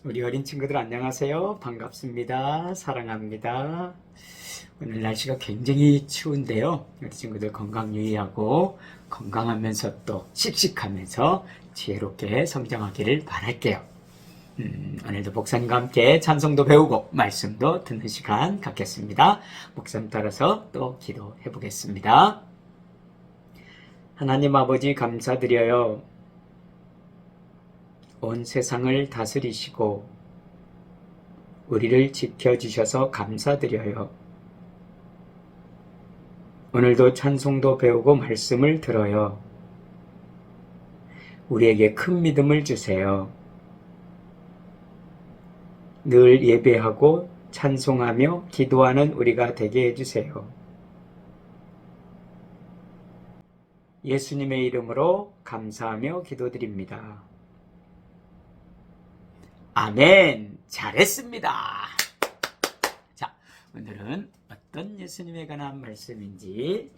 우리 어린 친구들 안녕하세요. 반갑습니다. 사랑합니다. 오늘 날씨가 굉장히 추운데요. 우리 친구들 건강 유의하고 건강하면서 또 씩씩하면서 지혜롭게 성장하기를 바랄게요. 오늘도 목사님과 함께 찬송도 배우고 말씀도 듣는 시간 갖겠습니다. 목사님 따라서 또 기도해 보겠습니다. 하나님 아버지 감사드려요. 온 세상을 다스리시고 우리를 지켜주셔서 감사드려요. 오늘도 찬송도 배우고 말씀을 들어요. 우리에게 큰 믿음을 주세요. 늘 예배하고 찬송하며 기도하는 우리가 되게 해주세요. 예수님의 이름으로 감사하며 기도드립니다. 아멘. 잘했습니다. 자, 오늘은 어떤 예수님에 관한 말씀인지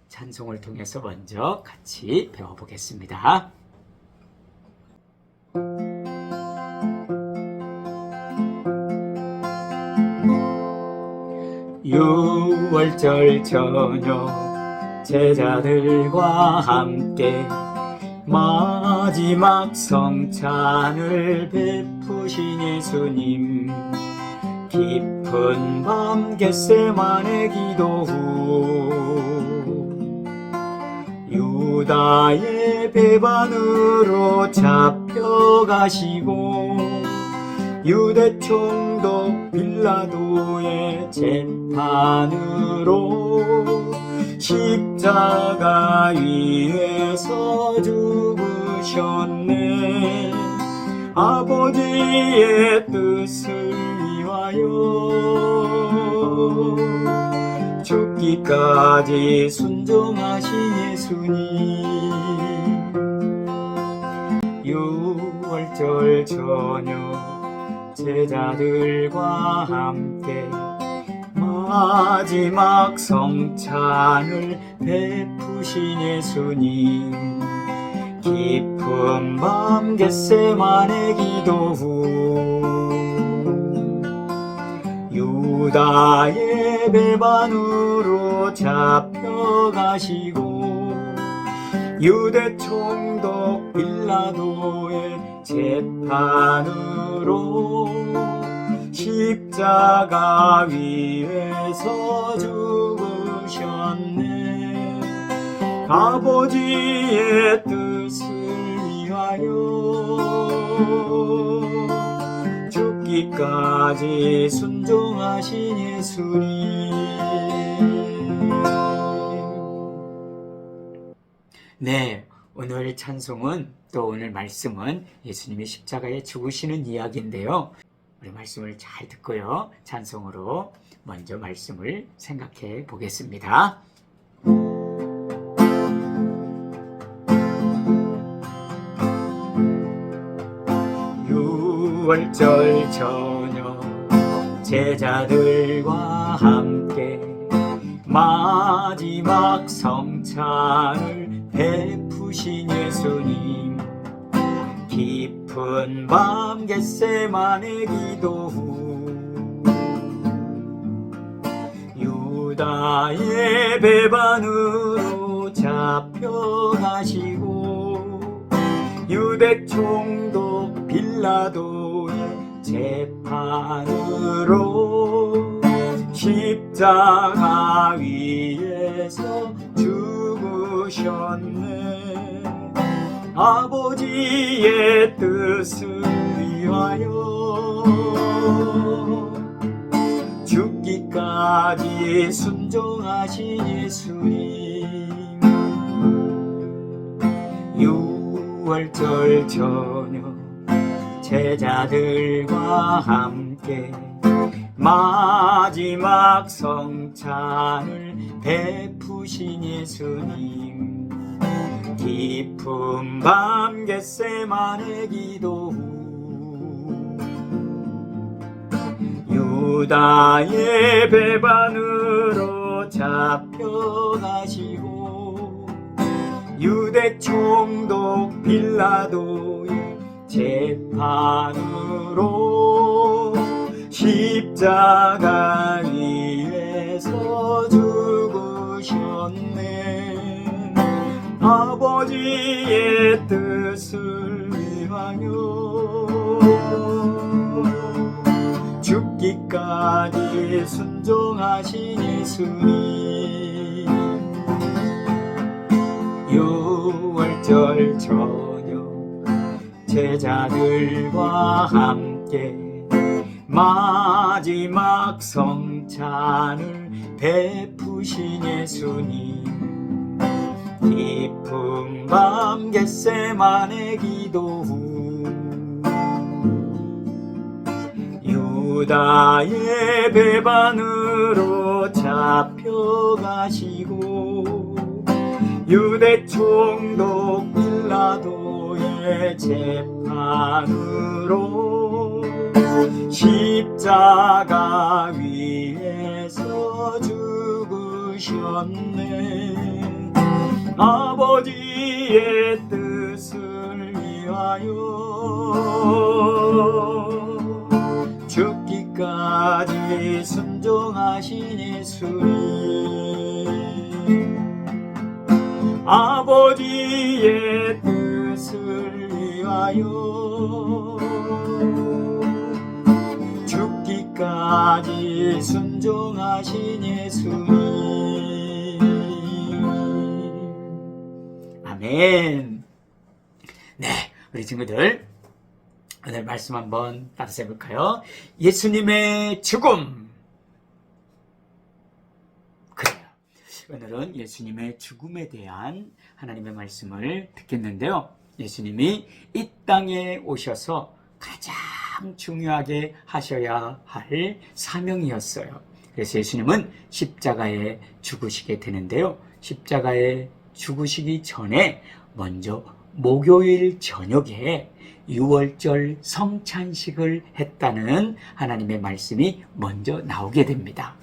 찬송을 통해서 먼저 같이 배워보겠습니다. 유월절 저녁 제자들과 함께 마지막 성찬을 베푸신 예수님, 깊은 밤 겟세마네 기도 후 유다의 배반으로 잡혀가시고 유대 총독 빌라도의 재판으로 십자가 위에서 죽으셨네. 아버지의 뜻을 위하여 죽기까지 순종하신 예수님, 유월절 저녁 제자들과 함께 마지막 성찬을 베푸신 예수님, 깊은 밤 겟세마네 기도 후 유다의 배반으로 잡혀가시고 유대 총독 빌라도의 재판으로 십자가 위에서 죽으셨네. 아버지의 뜻을 위하여 죽기까지 순종하신 예수님. 네, 오늘 찬송은 또 오늘 말씀은 예수님이 십자가에 죽으시는 이야기인데요. 우리 말씀을 잘 듣고요. 찬송으로 먼저 말씀을 생각해 보겠습니다. 유월절 저녁 제자들과 함께 마지막 성찬을 베푸신 예수님, 깊은 밤 겟세마네 기도 후 유다의 배반으로 잡혀가시고 유대 총독 빌라도의 재판으로 십자가 위에서 죽으셨네. 아버지의 뜻을 위하여 죽기까지 순종하신 예수님, 유월절 저녁 제자들과 함께 마지막 성찬을 베푸신 예수님, 깊은 밤 겟세마네 기도 후 유다의 배반으로 잡혀가시고 유대 총독 빌라도의 재판으로 십자가 위에서 죽으셨네. 아버지의 뜻을 위하여 죽기까지 순종하신 예수님. 유월절 저녁 제자들과 함께 마지막 성찬을 베푸신 예수님. 깊은 밤 겟세마네 기도 후 유다의 배반으로 잡혀가시고 유대 총독 빌라도의 재판으로 십자가 위에서 죽으셨네. 아버지의 뜻을 위하여 죽기까지 순종하신 예수님. 아버지의 뜻을 위하여 죽기까지 순종하신 예수님. 아멘. 네, 우리 친구들 오늘 말씀 한번 따라서 해볼까요? 예수님의 죽음. 그래요. 오늘은 예수님의 죽음에 대한 하나님의 말씀을 듣겠는데요. 예수님이 이 땅에 오셔서 가장 중요하게 하셔야 할 사명이었어요. 그래서 예수님은 십자가에 죽으시게 되는데요. 십자가에 죽으시기 전에 먼저 목요일 저녁에 유월절 성찬식을 했다는 하나님의 말씀이 먼저 나오게 됩니다.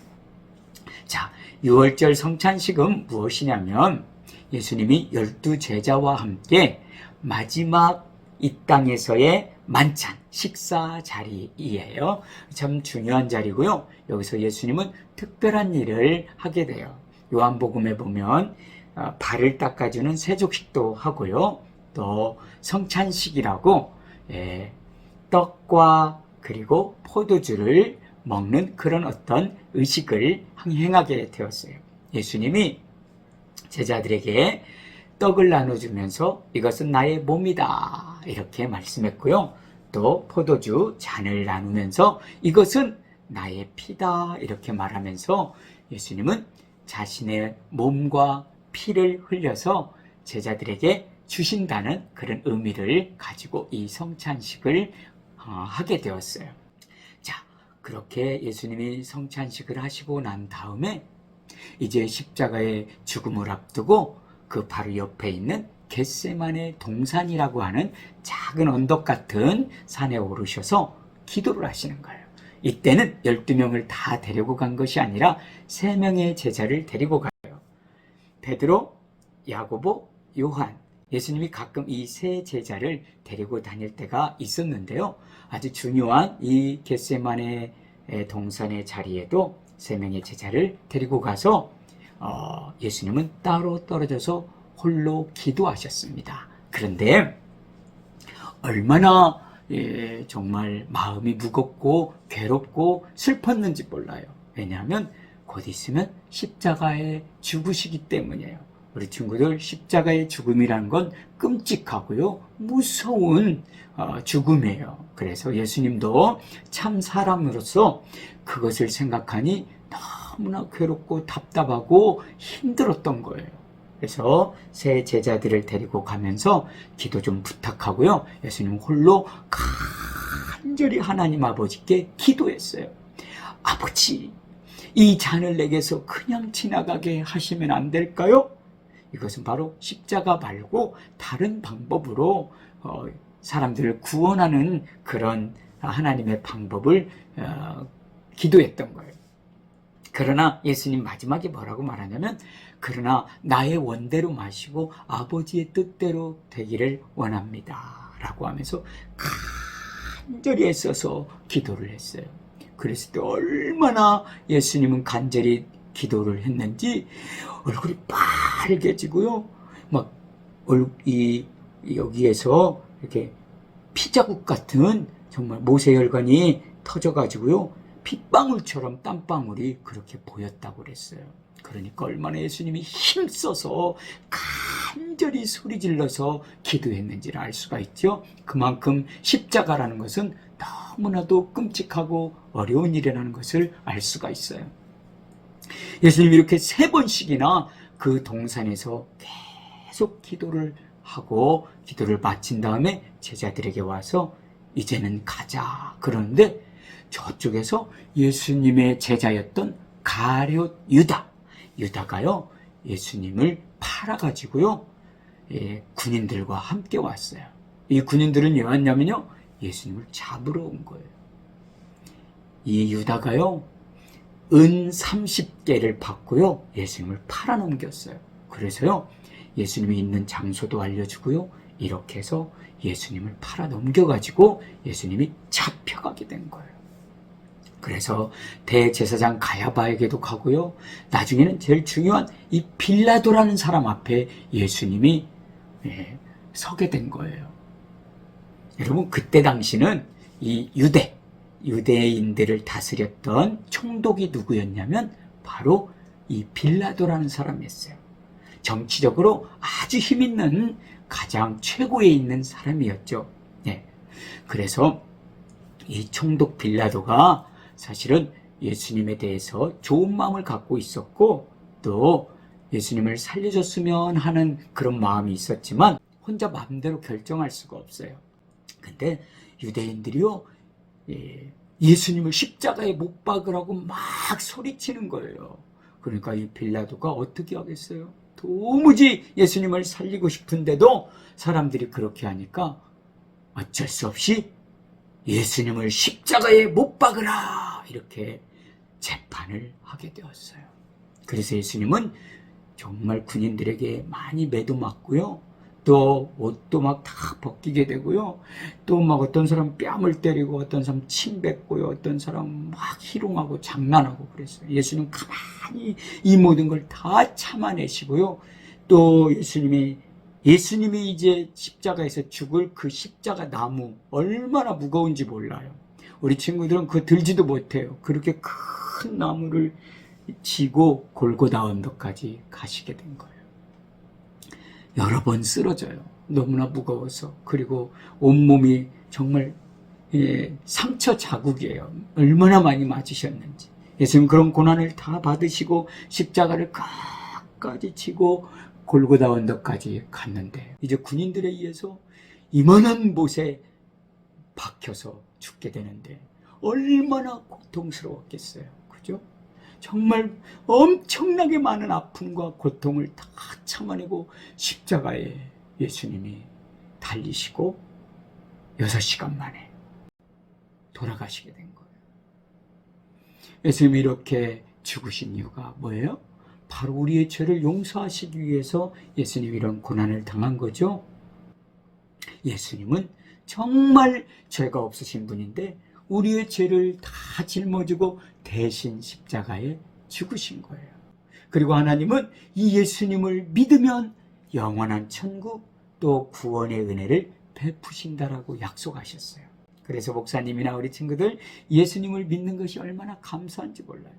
자, 유월절 성찬식은 무엇이냐면 예수님이 12 제자와 함께 마지막 이 땅에서의 만찬, 식사 자리이에요. 참 중요한 자리고요. 여기서 예수님은 특별한 일을 하게 돼요. 요한복음에 보면 발을 닦아주는 세족식도 하고요. 또 성찬식이라고 떡과 그리고 포도주를 먹는 그런 어떤 의식을 행하게 되었어요. 예수님이 제자들에게 떡을 나눠주면서 이것은 나의 몸이다 이렇게 말씀했고요. 또 포도주 잔을 나누면서 이것은 나의 피다 이렇게 말하면서 예수님은 자신의 몸과 피를 흘려서 제자들에게 주신다는 그런 의미를 가지고 이 성찬식을 하게 되었어요. 자, 그렇게 예수님이 성찬식을 하시고 난 다음에 이제 십자가의 죽음을 앞두고 그 바로 옆에 있는 겟세마네 동산이라고 하는 작은 언덕 같은 산에 오르셔서 기도를 하시는 거예요. 이때는 12명을 다 데리고 간 것이 아니라 3명의 제자를 데리고 가요. 베드로, 야고보, 요한. 예수님이 가끔 이 3 제자를 데리고 다닐 때가 있었는데요. 아주 중요한 이 겟세마네 동산의 자리에도 3명의 제자를 데리고 가서 예수님은 따로 떨어져서 홀로 기도하셨습니다. 그런데 얼마나 정말 마음이 무겁고 괴롭고 슬펐는지 몰라요. 왜냐하면 곧 있으면 십자가에 죽으시기 때문이에요. 우리 친구들, 십자가의 죽음이라는 건 끔찍하고요, 무서운 죽음이에요. 그래서 예수님도 참 사람으로서 그것을 생각하니 너무나 괴롭고 답답하고 힘들었던 거예요. 그래서 3 제자들을 데리고 가면서 기도 좀 부탁하고요. 예수님 홀로 간절히 하나님 아버지께 기도했어요. 아버지, 이 잔을 내게서 그냥 지나가게 하시면 안 될까요? 이것은 바로 십자가 말고 다른 방법으로 사람들을 구원하는 그런 하나님의 방법을 기도했던 거예요. 그러나 예수님 마지막에 뭐라고 말하냐면, 그러나 나의 원대로 마시고 아버지의 뜻대로 되기를 원합니다 라고 하면서 간절히 애써서 기도를 했어요. 그랬을 때 얼마나 예수님은 간절히 기도를 했는지 얼굴이 빨개지고요. 막 여기에서 이렇게 피자국 같은 정말 모세혈관이 터져가지고요. 핏방울처럼 땀방울이 그렇게 보였다고 그랬어요. 그러니까 얼마나 예수님이 힘써서 간절히 소리질러서 기도했는지를 알 수가 있죠. 그만큼 십자가라는 것은 너무나도 끔찍하고 어려운 일이라는 것을 알 수가 있어요. 예수님이 이렇게 3번씩이나 그 동산에서 계속 기도를 하고 기도를 마친 다음에 제자들에게 와서 이제는 가자 그러는데, 저쪽에서 예수님의 제자였던 가룟 유다가요 예수님을 팔아가지고요 군인들과 함께 왔어요. 이 군인들은 왜 왔냐면요, 예수님을 잡으러 온 거예요. 이 유다가요 은 30개를 받고요 예수님을 팔아넘겼어요. 그래서요 예수님이 있는 장소도 알려주고요, 이렇게 해서 예수님을 팔아넘겨가지고 예수님이 잡혀가게 된 거예요. 그래서 대제사장 가야바에게도 가고요, 나중에는 제일 중요한 이 빌라도라는 사람 앞에 예수님이 서게 된 거예요. 여러분, 그때 당시는 이 유대인들을 다스렸던 총독이 누구였냐면 바로 이 빌라도라는 사람이었어요. 정치적으로 아주 힘있는 가장 최고에 있는 사람이었죠. 그래서 이 총독 빌라도가 사실은 예수님에 대해서 좋은 마음을 갖고 있었고, 또 예수님을 살려줬으면 하는 그런 마음이 있었지만 혼자 마음대로 결정할 수가 없어요. 근데 유대인들이요 예수님을 십자가에 못 박으라고 막 소리치는 거예요. 그러니까 이 빌라도가 어떻게 하겠어요? 도무지 예수님을 살리고 싶은데도 사람들이 그렇게 하니까 어쩔 수 없이 예수님을 십자가에 못 박으라 이렇게 재판을 하게 되었어요. 그래서 예수님은 정말 군인들에게 많이 매도 맞고요, 또 옷도 막 다 벗기게 되고요, 또 막 어떤 사람 뺨을 때리고 어떤 사람 침 뱉고요, 어떤 사람 막 희롱하고 장난하고 그랬어요. 예수님 가만히 이 모든 걸 다 참아내시고요, 또 예수님이 이제 십자가에서 죽을 그 십자가 나무 얼마나 무거운지 몰라요. 우리 친구들은 그거 들지도 못해요. 그렇게 큰 나무를 지고 골고다 언덕까지 가시게 된 거예요. 여러 번 쓰러져요. 너무나 무거워서. 그리고 온몸이 정말 상처 자국이에요. 얼마나 많이 맞으셨는지. 예수님 그런 고난을 다 받으시고 십자가를 끝까지 지고 골고다 언덕까지 갔는데, 이제 군인들에 의해서 이만한 못에 박혀서 죽게 되는데 얼마나 고통스러웠겠어요. 그죠? 정말 엄청나게 많은 아픔과 고통을 다 참아내고 십자가에 예수님이 달리시고 6시간 만에 돌아가시게 된 거예요. 예수님이 이렇게 죽으신 이유가 뭐예요? 바로 우리의 죄를 용서하시기 위해서 예수님이 이런 고난을 당한 거죠. 예수님은 정말 죄가 없으신 분인데 우리의 죄를 다 짊어지고 대신 십자가에 죽으신 거예요. 그리고 하나님은 이 예수님을 믿으면 영원한 천국 또 구원의 은혜를 베푸신다라고 약속하셨어요. 그래서 목사님이나 우리 친구들, 예수님을 믿는 것이 얼마나 감사한지 몰라요.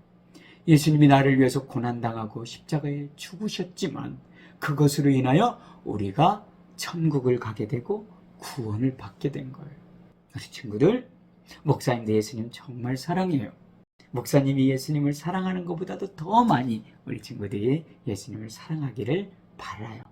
예수님이 나를 위해서 고난당하고 십자가에 죽으셨지만 그것으로 인하여 우리가 천국을 가게 되고 구원을 받게 된 거예요. 우리 친구들, 목사님도 예수님 정말 사랑해요. 목사님이 예수님을 사랑하는 것보다도 더 많이 우리 친구들이 예수님을 사랑하기를 바라요.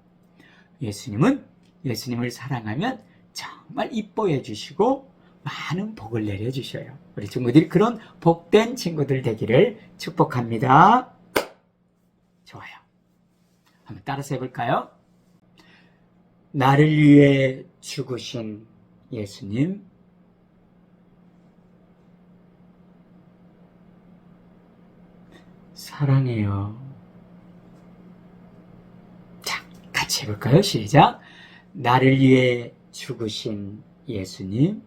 예수님은 예수님을 사랑하면 정말 이뻐해 주시고 많은 복을 내려주셔요. 우리 친구들이 그런 복된 친구들 되기를 축복합니다. 좋아요. 한번 따라서 해볼까요? 나를 위해 죽으신 예수님, 사랑해요. 자, 같이 해볼까요? 시작. 나를 위해 죽으신 예수님,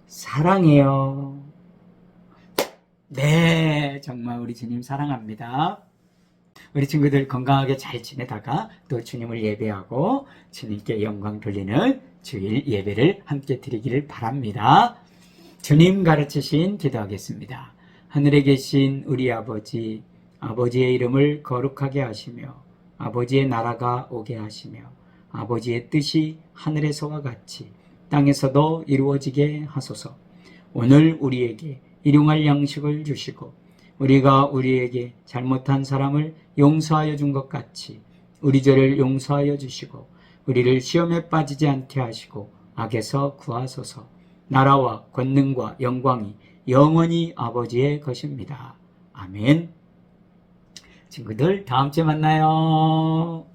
사랑해요. 네, 정말 우리 주님 사랑합니다. 우리 친구들 건강하게 잘 지내다가 또 주님을 예배하고 주님께 영광 돌리는 주일 예배를 함께 드리기를 바랍니다. 주님 가르치신 기도하겠습니다. 하늘에 계신 우리 아버지, 아버지의 이름을 거룩하게 하시며 아버지의 나라가 오게 하시며 아버지의 뜻이 하늘에서와 같이 땅에서도 이루어지게 하소서. 오늘 우리에게 일용할 양식을 주시고 우리가 우리에게 잘못한 사람을 용서하여 준 것 같이 우리 죄를 용서하여 주시고 우리를 시험에 빠지지 않게 하시고 악에서 구하소서. 나라와 권능과 영광이 영원히 아버지의 것입니다. 아멘. 친구들 다음 주에 만나요.